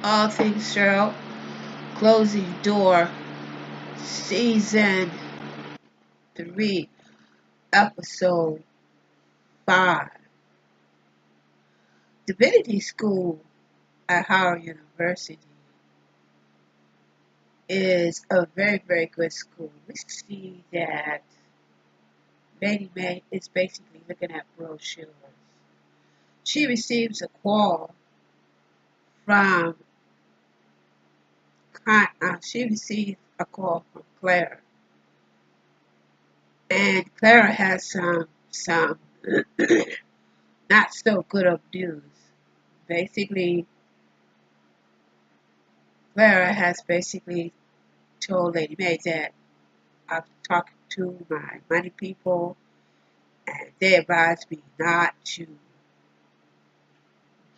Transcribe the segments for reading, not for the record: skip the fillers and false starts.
All Things Cheryl, Closing Door, Season 3, Episode 5. Divinity School at Howard University is a very, very good school. We see that Ladymac is basically looking at brochures. She receives a call from Clara, and Clara has some not so good of news. Basically, Clara has basically told Lady May that I've talked to my money people, and they advised me not to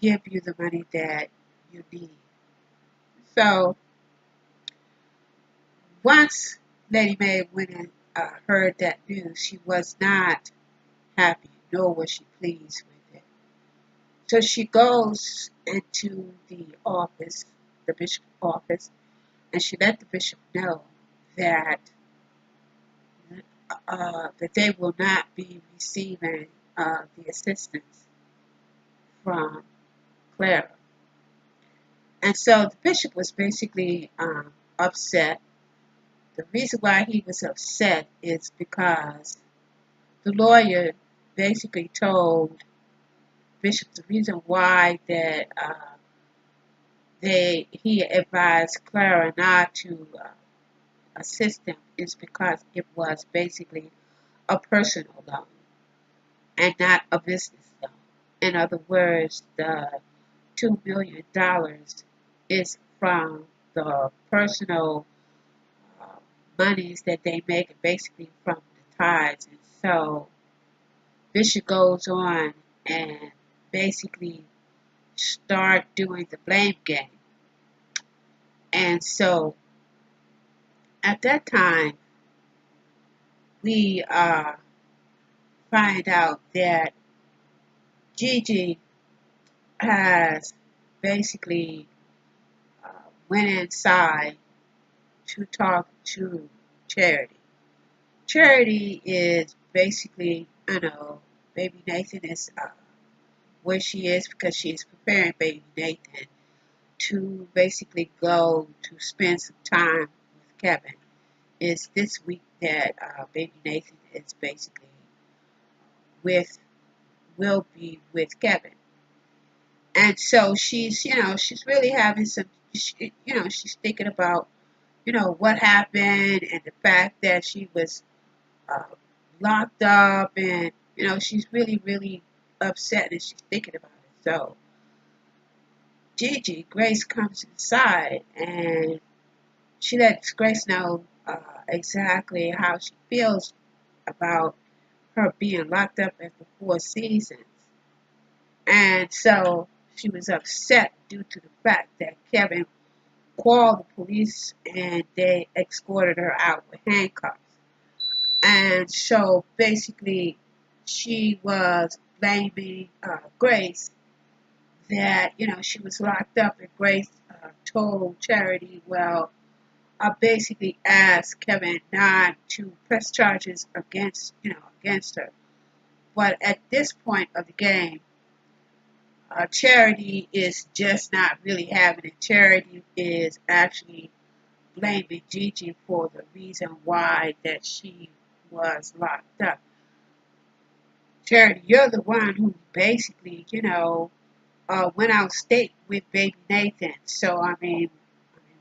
give you the money that you need. So once Lady May went and heard that news, she was not happy, nor was she pleased with it. So she goes into the office, the bishop's office, and she let the bishop know that that they will not be receiving the assistance from Clara. And so the bishop was basically upset. The reason why he was upset is because the lawyer basically told Bishop the reason why that he advised Clara not to assist him is because it was basically a personal loan and not a business loan. In other words, the $2 million is from the personal uh, monies that they make, basically from the tithes. And so Bishop goes on and basically start doing the blame game. And so at that time, we find out that Gigi has basically uh, went inside to talk to Charity. Charity is basically, Baby Nathan is where she is because she is preparing Baby Nathan to basically go to spend some time with Kevin. It's this week that Baby Nathan is basically with will be with Kevin, and so she's really having some, she's thinking about what happened and the fact that she was uh, locked up, and she's really really upset and she's thinking about it. So Gigi Grace comes inside and she lets Grace know exactly how she feels about her being locked up at the Four Seasons. And so she was upset due to the fact that Kevin called the police and they escorted her out with handcuffs. And so basically, she was blaming Grace that, she was locked up, and Grace told Charity, well, I basically asked Kevin not to press charges against her. But at this point of the game, Charity is just not really having it. Charity is actually blaming Gigi for the reason why that she was locked up. Charity, you're the one who basically, went out of state with Baby Nathan. So I mean,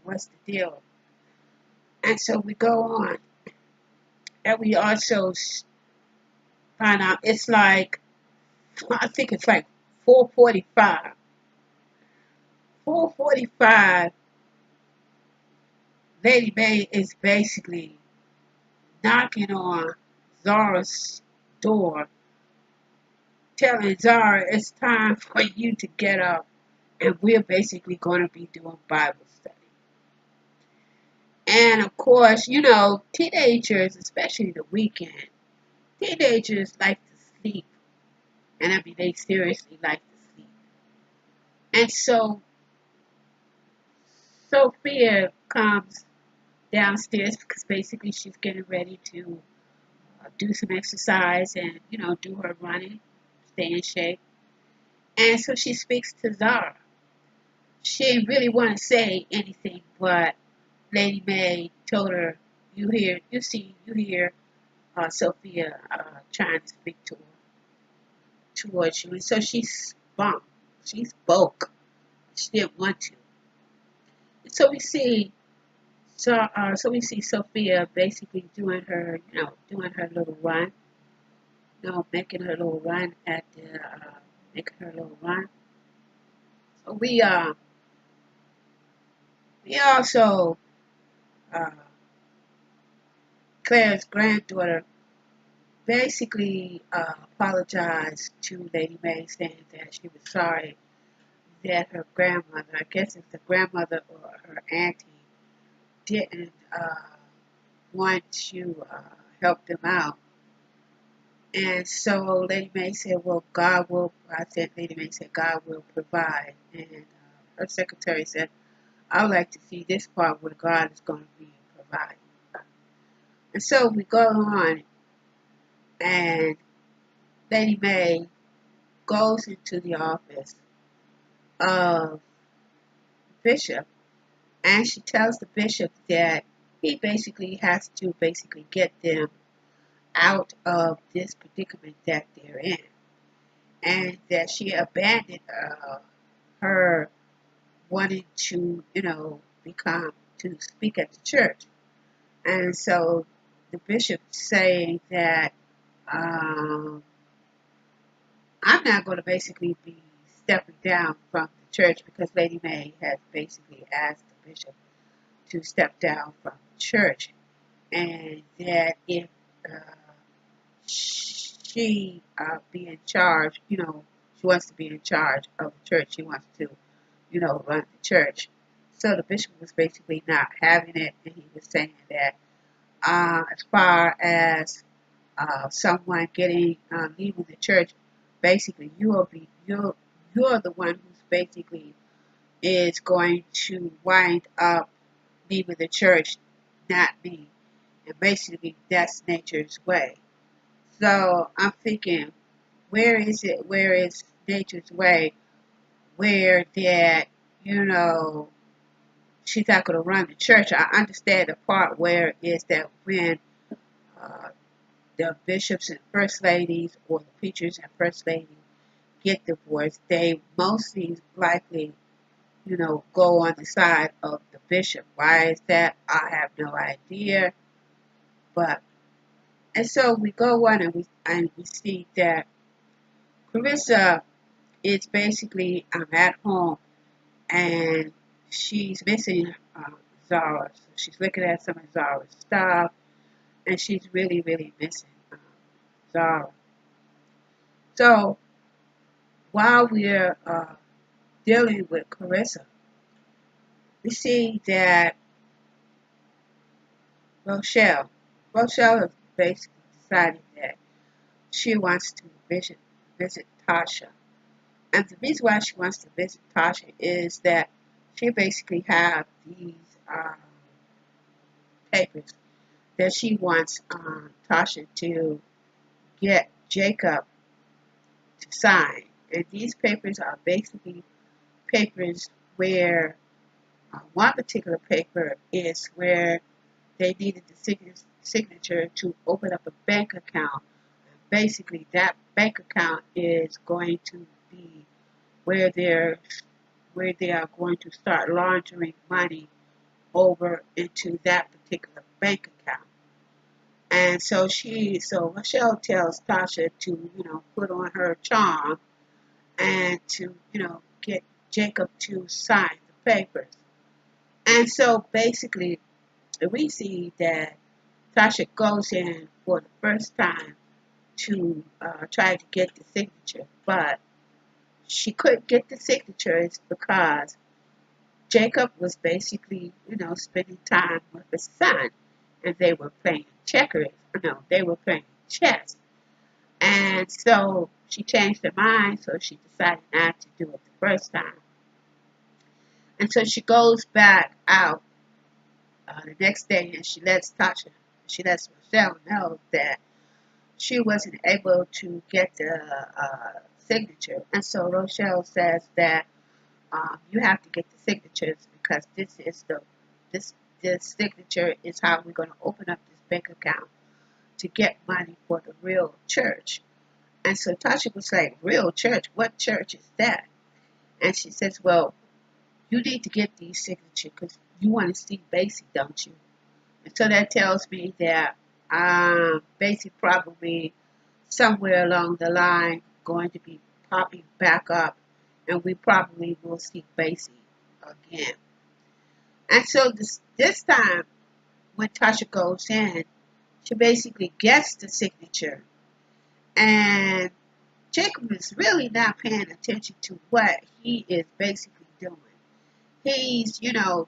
what's the deal? And so we go on, and we also find out it's like, I think it's like 4:45. 4:45. Lady May is basically knocking on Zara's door, telling Zara it's time for you to get up, and we're basically going to be doing Bible study. And of course, teenagers, especially the weekend, teenagers like to sleep. And I mean, they seriously like to sleep. And so Sophia comes downstairs because basically she's getting ready to do some exercise and, do her running, stay in shape. And so she speaks to Zara. She didn't really want to say anything, but Lady May told her, you hear Sophia trying to speak towards you. And so she spoke. She didn't want to. And so we see Sophia basically doing her little run, making her little run making her little run. So we also, uh, Claire's granddaughter basically apologized to Lady May, saying that she was sorry that her grandmother, I guess it's the grandmother or her auntie, didn't want to help them out. And so Lady May said, well, Lady May said, God will provide. And her secretary said, I would like to see this part where God is going to be providing. And so we go on, and Lady May goes into the office of the bishop, and she tells the bishop that he basically has to get them out of this predicament that they're in, and that she abandoned her wanting to, to speak at the church. And so the bishop saying that I'm not going to basically be stepping down from the church, because Lady May has basically asked the bishop to step down from the church, and that if she be in charge, she wants to be in charge of the church. She wants to, run the church. So the bishop was basically not having it, and he was saying that as far as someone leaving the church, basically you're the one who's basically is going to wind up leaving the church, not me. And basically that's nature's way. So I'm thinking, where is nature's way where that, she's not going to run the church? I understand the part where is that when uh, the bishops and first ladies, or the preachers and first ladies, get divorced, they mostly likely, go on the side of the bishop. Why is that? I have no idea. But and so we go on, and we see that Carissa is basically at home, and she's missing Zara. So she's looking at some of Zara's stuff, and she's really, really missing Zara. So while we're dealing with Carissa, we see that Rochelle has basically decided that she wants to visit Tasha. And the reason why she wants to visit Tasha is that she basically have these papers that she wants Tasha to get Jacob to sign. And these papers are basically papers where one particular paper is where they needed the signature to open up a bank account. Basically, that bank account is going to be where they are going to start laundering money over into that particular bank account. And so Michelle tells Tasha to, put on her charm and to, get Jacob to sign the papers. And so basically, we see that Tasha goes in for the first time to try to get the signature, but she couldn't get the signatures because Jacob was basically, spending time with his son, and they were playing checkers. No, they were playing chess. And so she changed her mind, so she decided not to do it the first time. And so she goes back out the next day, and she lets Rochelle know that she wasn't able to get the signature. And so Rochelle says that you have to get the signatures because this this signature is how we're going to open up this bank account to get money for the real church. And so Tasha was like, real church? What church is that? And she says, well, you need to get these signatures because you want to see Basie, don't you? And so that tells me that Basie probably somewhere along the line going to be popping back up, and we probably will see Basie again. And so this time, when Tasha goes in, she basically gets the signature, and Jacob is really not paying attention to what he is basically doing. He's,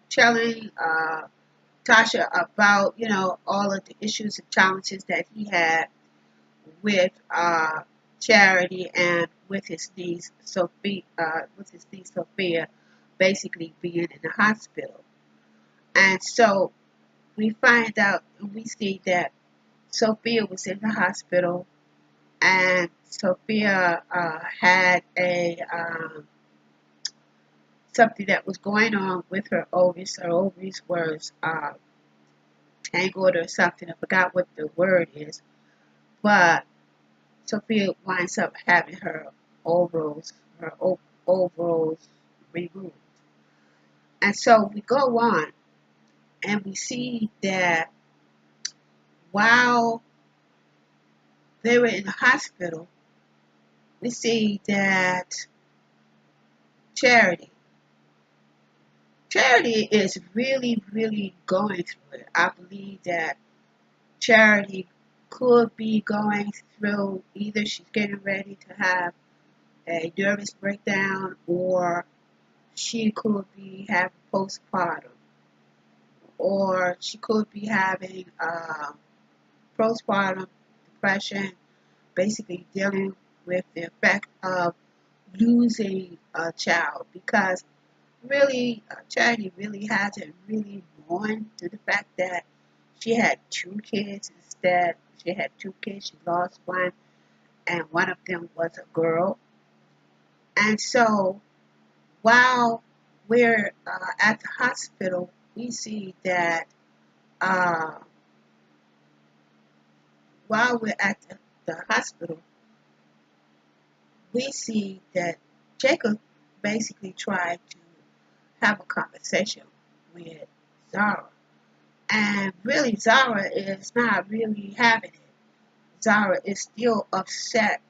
telling Tasha about, all of the issues and challenges that he had with Charity and with his niece Sophia, basically being in the hospital. And so we find out and we see that Sophia was in the hospital, and Sophia had a something that was going on with her ovaries. Her ovaries was tangled or something. I forgot what the word is, but Sophia winds up having her ovaries removed. And so we go on and we see that while they were in the hospital, we see that Charity is really, really going through it. I believe that Charity could be going through, either she's getting ready to have a nervous breakdown, or she could be having postpartum, or she could be having postpartum depression, basically dealing with the effect of losing a child, because really, Charity really hasn't really mourned to the fact that she had two kids instead. She had two kids, she lost one, and one of them was a girl. And so while we're at the hospital, we see that uh, while we're at the hospital, we see that Jacob basically tried to have a conversation with Zara. And really, Zara is not really having it. Zara is still upset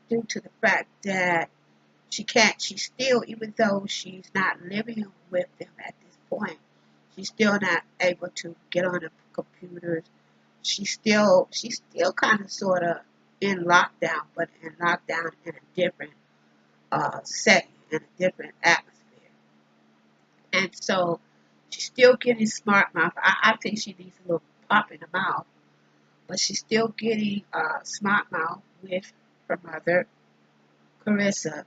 due to the fact that she still, even though she's not living with them at this point, she's still not able to get on the computers. She's still kind of sort of in lockdown, but in lockdown in a different setting, in a different atmosphere. And so she's still getting smart mouth. I think she needs a little pop in the mouth, but she's still getting smart mouth with her mother, Carissa.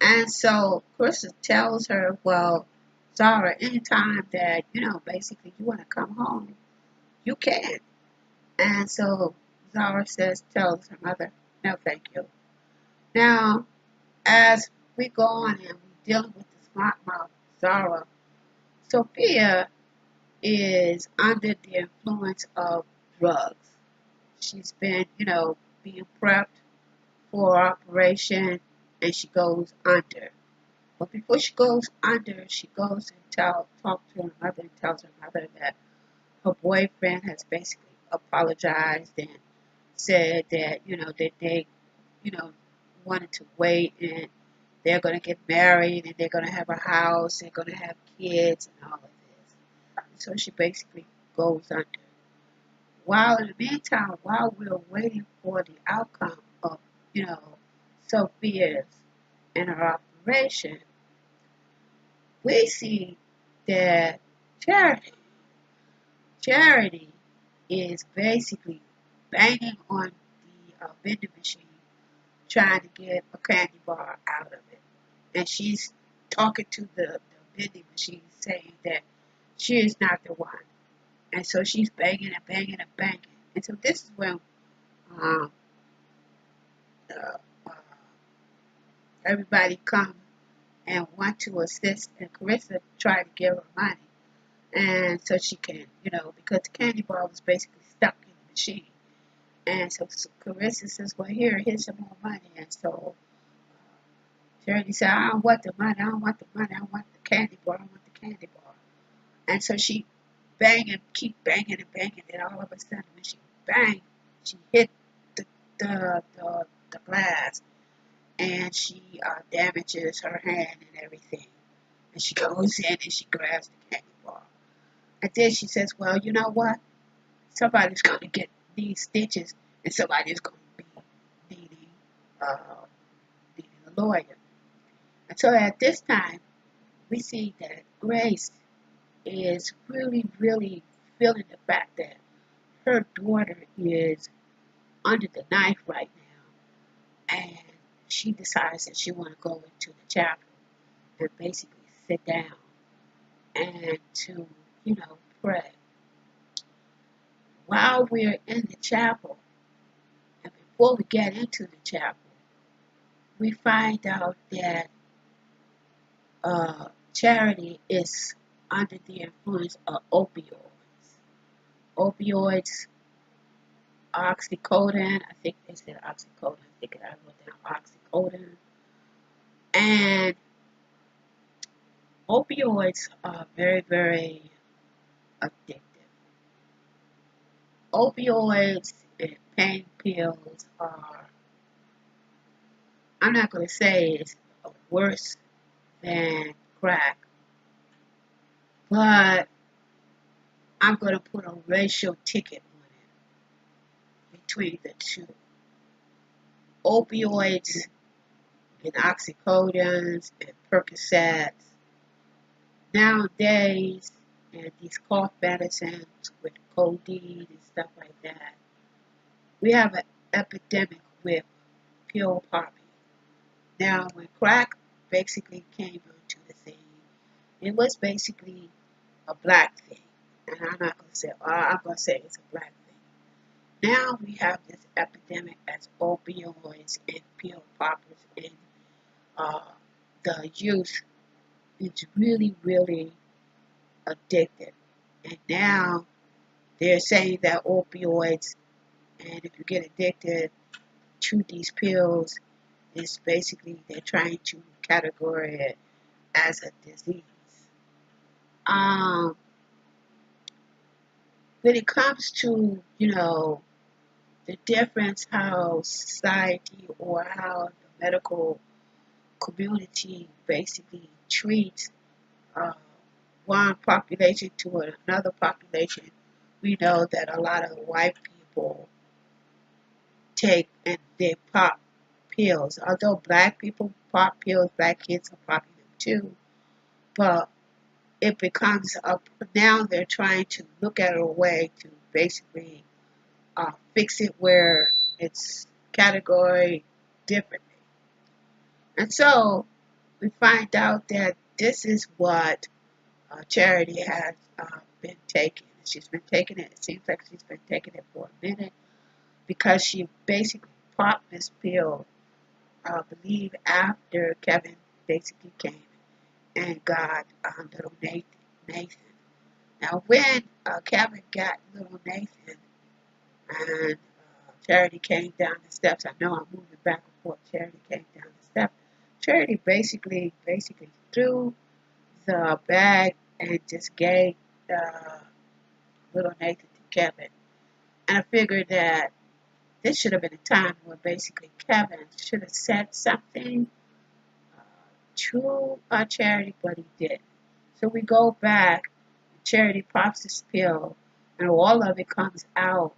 And so Carissa tells her, well, Zara, anytime that, basically you want to come home, you can. And so Zara tells her mother, no, thank you. Now, as we go on and we deal with the smart mouth Zara, Sophia is under the influence of drugs. She's been, being prepped for operation, and she goes under. But before she goes under, she goes and talks to her mother and tells her mother that her boyfriend has basically apologized and said that, that they, you know, wanted to wait, and they're going to get married, and they're going to have a house, they're going to have kids and all of this. So she basically goes under. While in the meantime, while we're waiting for the outcome of, Sophia's and her operation, we see that Charity is basically banging on the vending machine, trying to get a candy bar out of it. And she's talking to the vending machine saying that she is not the one. And so she's banging and banging and banging. And so this is when um, uh, uh, everybody come and want to assist. And Carissa tried to give her money. And so she can, because the candy bar was basically stuck in the machine. And so Carissa says, well, here's some more money. And so Charity said, I don't want the money. I don't want the money. I want the candy bar. I want the candy bar. And so she keep banging and banging. And all of a sudden, when she banged, she hit the, the glass. And she damages her hand and everything. And she goes in and she grabs the candy bar. And then she says, well, you know what? Somebody's going to get these stitches, and somebody's going to be needing, uh, needing a lawyer. And so at this time, we see that Grace is really, really feeling the fact that her daughter is under the knife right now, and she decides that she want to go into the chapel and basically sit down and to, pray. While we're in the chapel, and before we get into the chapel, we find out that Charity is under the influence of opioids. Opioids, oxycodone, I think they said oxycodone, I think I wrote down oxycodone. And opioids are very, very addictive. Opioids and pain pills are, I'm not going to say it's worse than crack, but I'm going to put a racial ticket on it between the two. Opioids and oxycodones and Percocets nowadays, and these cough medicines with codeine and stuff like that. We have an epidemic with pill popping. Now, when crack basically came into the scene, it was basically a black thing. And I'm not going to say, I'm going to say it's a black thing. Now we have this epidemic as opioids and pill poppers, and the youth is really, really addicted. And now they're saying that opioids, and if you get addicted to these pills, it's basically they're trying to categorize it as a disease. Um, when it comes to, the difference how society or how the medical community basically treats uh, one population to another population, we know that a lot of white people take and they pop pills. Although black people pop pills, black kids are popping them too. But it becomes now they're trying to look at a way to basically fix it where it's category differently. And so we find out that this is what Charity has been taking. She's been taking it. It seems like she's been taking it for a minute because she basically popped this pill, I believe, after Kevin basically came and got little Nathan. Now, when Kevin got little Nathan and Charity came down the steps, I know I'm moving back and forth. Charity came down the steps. Charity basically threw the bag and just gave little Nathan to Kevin. And I figured that this should have been a time where basically Kevin should have said something to Charity, but he didn't. So we go back, Charity pops this pill, and all of it comes out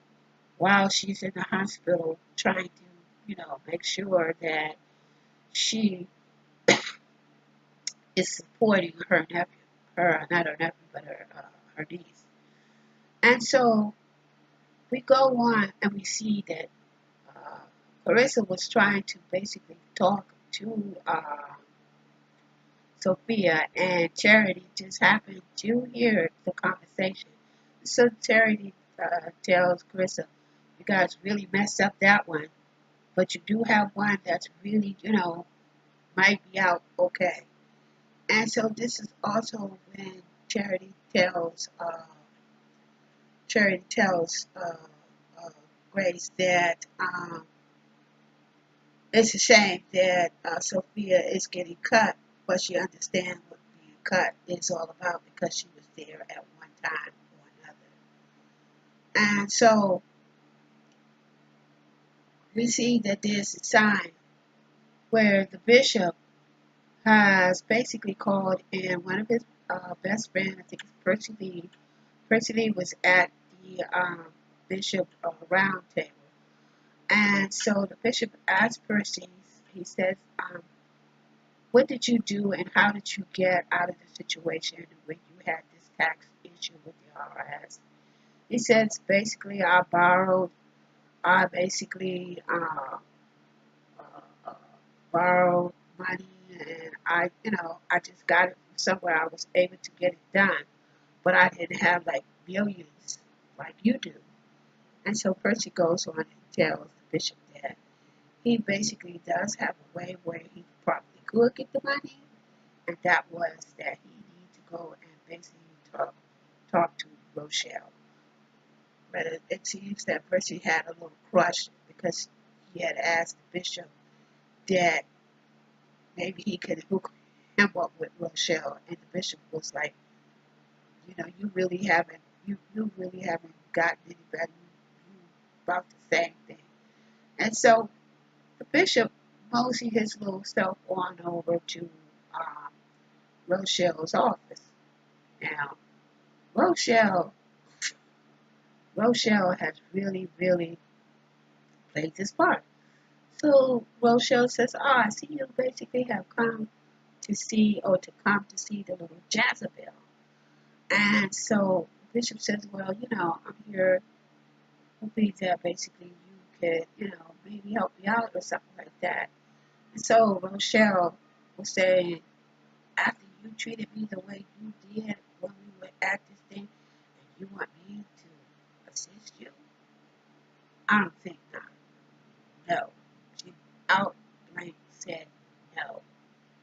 while she's in the hospital trying to, make sure that she is supporting her nephew, not her nephew, but her niece. And so we go on and we see that Carissa was trying to basically talk to Sophia, and Charity just happened to hear the conversation. So Charity tells Carissa, "You guys really messed up that one, but you do have one that's really, might be out okay." And so this is also when Charity tells uh, Grace that it's a shame that Sophia is getting cut, but she understands what being cut is all about because she was there at one time or another. And so we see that there's a sign where the bishop has basically called in one of his best friends, I think it's Percy Lee. Percy Lee was at the bishop round table. And so the bishop asked Percy, he says, what did you do and how did you get out of the situation when you had this tax issue with the IRS? He says, basically, I basically uh, borrowed money and I just got it from somewhere. I was able to get it done, but I didn't have like millions like you do. And so Percy goes on and tells the bishop that he basically does have a way where he probably could get the money, and that was that he needed to go and basically talk to Rochelle. But it seems that Percy had a little crush because he had asked the bishop that maybe he could hook him up with Rochelle, and the bishop was like, you really haven't gotten any better. You about the same thing. And so the bishop moseyed his little self on over to um, Rochelle's office. Now, Rochelle, Rochelle has really, really played this part. So Rochelle says, I see you basically have come to see or to come to see the little Jezebel. And so Bishop says, well, I'm here hoping that basically you could, maybe help me out or something like that. And so Rochelle was saying, after you treated me the way you did when we were at this thing, and you want me to assist you? I don't think not. No. She outright said, no,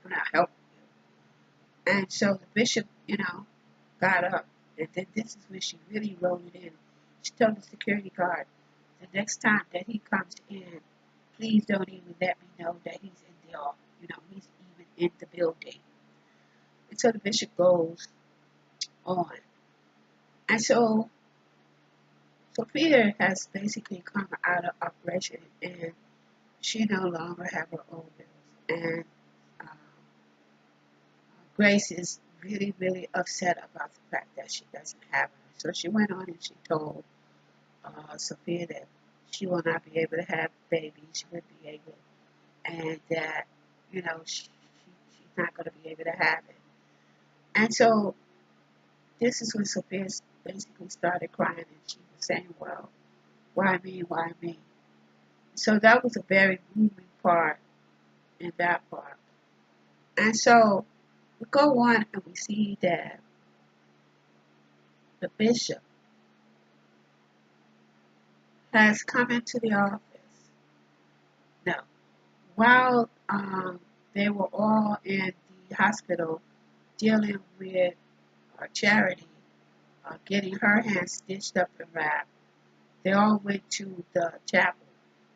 I'm not helping you. And so the bishop, got up. And then this is when she really rolled it in. She told the security guard, the next time that he comes in, please don't even let me know that he's in the office. He's even in the building. And so the bishop goes on. And so Sophia has basically come out of operation and she no longer have her own bills. And um, Grace is really, really upset about the fact that she doesn't have her. So she went on and she told Sophia that she will not be able to have the baby. She wouldn't be able, and that, she's not going to be able to have it. And so this is when Sophia basically started crying and she was saying, well, why me? Why me? So that was a very moving part in that part. And so we go on and we see that the bishop has come into the office. Now, while they were all in the hospital dealing with Charity, getting her hands stitched up and wrapped, they all went to the chapel.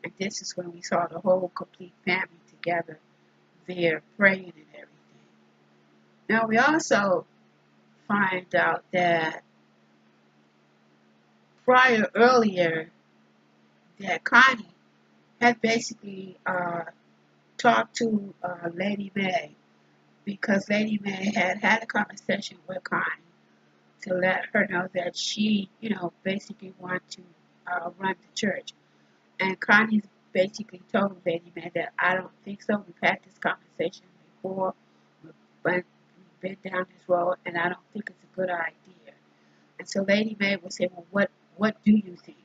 And this is when we saw the whole complete family together there praying and everything. Now, we also find out that earlier, that Connie had basically talked to Lady May because Lady May had had a conversation with Connie to let her know that she, basically wanted to run the church. And Connie basically told Lady May that I don't think so. We've had this conversation before. We've been down this road, and I don't think it's a good idea. And so Lady May would say, well, what do you think?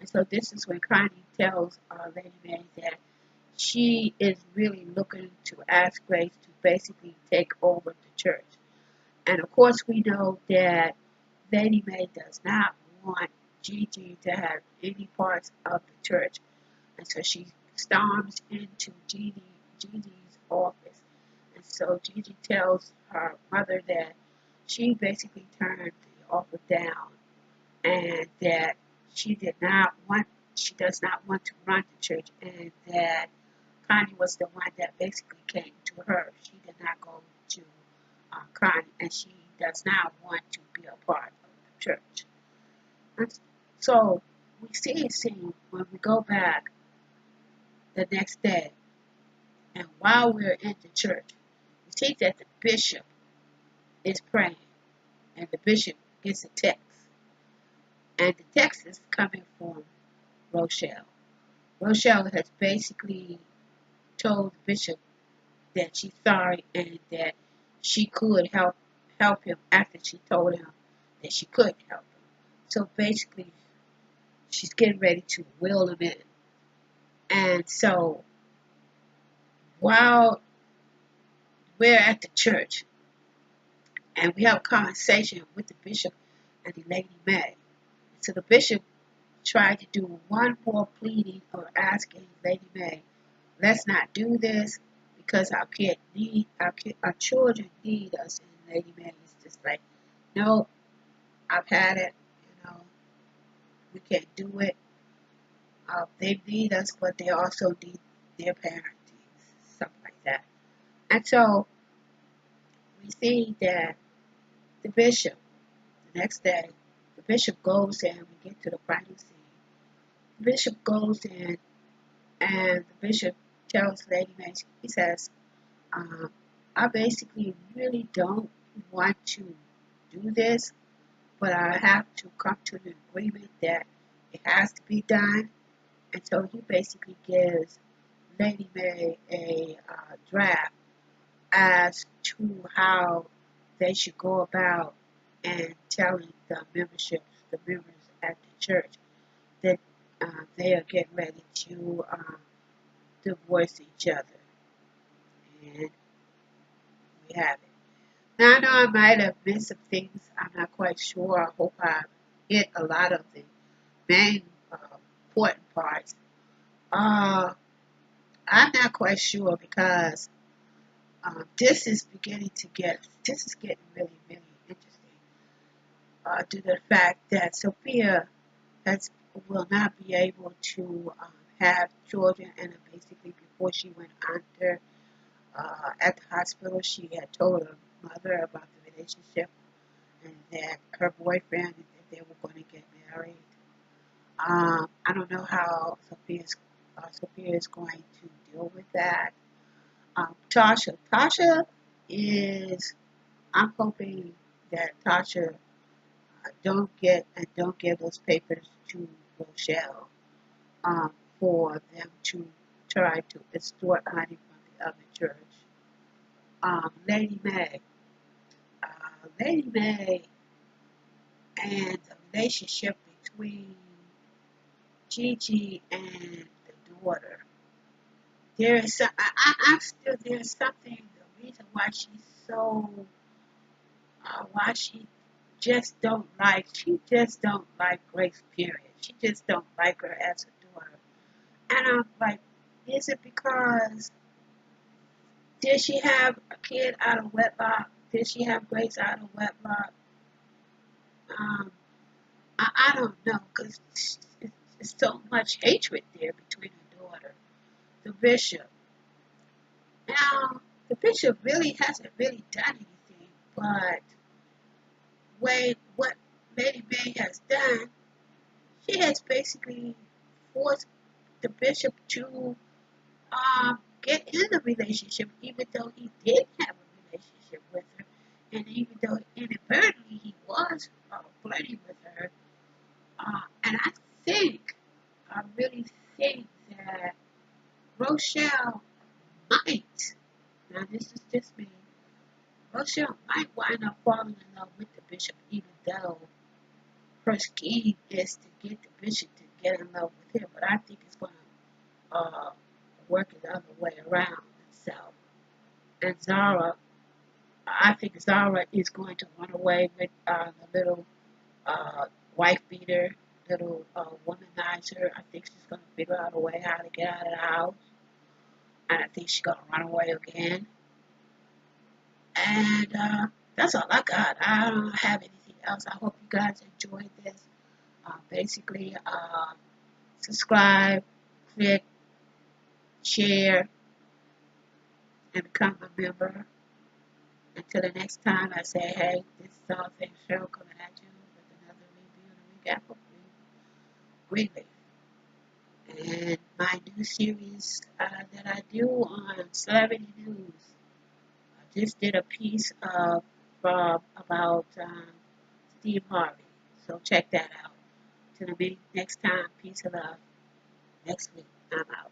And so this is when Connie tells Lady May that she is really looking to ask Grace to basically take over the church. And of course, we know that Lady Mae does not want Gigi to have any parts of the church. And so she storms into Gigi's office. And so Gigi tells her mother that she basically turned the offer down and that she does not want to run the church, and that Connie was the one that basically came to her. She did not go to Connie, and she does not want to be a part of the church. And so we see a scene when we go back the next day, and while we're in the church, we see that the bishop is praying, and the bishop gets a text, and the text is coming from Rochelle. Rochelle has basically told the bishop that she's sorry and that she could help him after she told him that she couldn't help him. So basically, she's getting ready to will him in. And so while we're at the church and we have a conversation with the bishop and the Lady Mae, so the bishop tried to do one more pleading or asking Lady Mae, let's not do this because our children need us. And Lady Mae is just like, no, I've had it. We can't do it. They need us, but they also need their parenting, something like that. And so we see that the bishop, the next day, the bishop goes in. We get to the final scene. The bishop goes in, and the bishop tells Lady Mae, he says, I basically really don't want to do this, but I have to come to an agreement that it has to be done. And so he basically gives Lady Mae a draft as to how they should go about and telling the members at the church, that they are getting ready to divorce each other. And we have it. Now, I know I might have missed some things. I'm not quite sure. I hope I hit a lot of the main important parts. I'm not quite sure because this is getting really, really interesting due to the fact that Sophia will not be able to have children, and basically before she went under at the hospital, she had told her mother about the relationship and that her boyfriend and that they were going to get married. I don't know how Sophia is going to deal with that. Tasha is. I'm hoping that Tasha don't give those papers to Rochelle for them to try to extort money from the other church. Lady Mae, Lady Mae, and the relationship between Gigi and the daughter. There is some, I'm still there's something. The reason why she's so why she just don't like Grace. Period. She just don't like her as a daughter. And I'm like, is it because did she have a kid out of wedlock? Did she have Grace out of wedlock? Um, I don't know because it's so much hatred there between her daughter, the bishop. Now, the bishop really hasn't really done anything, but what Lady Mae has done, she has basically forced the bishop to get in a relationship, even though he did have a relationship with her, and even though inadvertently he was flirting with her. And I really think that Rochelle might, now this is just me, Rochelle might wind up falling in love with the bishop, even though her scheme is to get the bishop to get in love with him. But I think it's going to work it the other way around itself. And Zara, I think Zara is going to run away with the little wife beater, little womanizer. I think she's going to figure out a way how to get out of the house. And I think she's going to run away again. And that's all I got. I don't have anything else. I hope you guys enjoyed this. Basically, subscribe, click, share, and become a member. Until the next time, I say, hey, this is all things Cheryl coming at you with another review and recap of Greenleaf. And my new series that I do on celebrity news. I just did a piece about Steve Harvey. So check that out. Till the next time, peace and love. Next week, I'm out.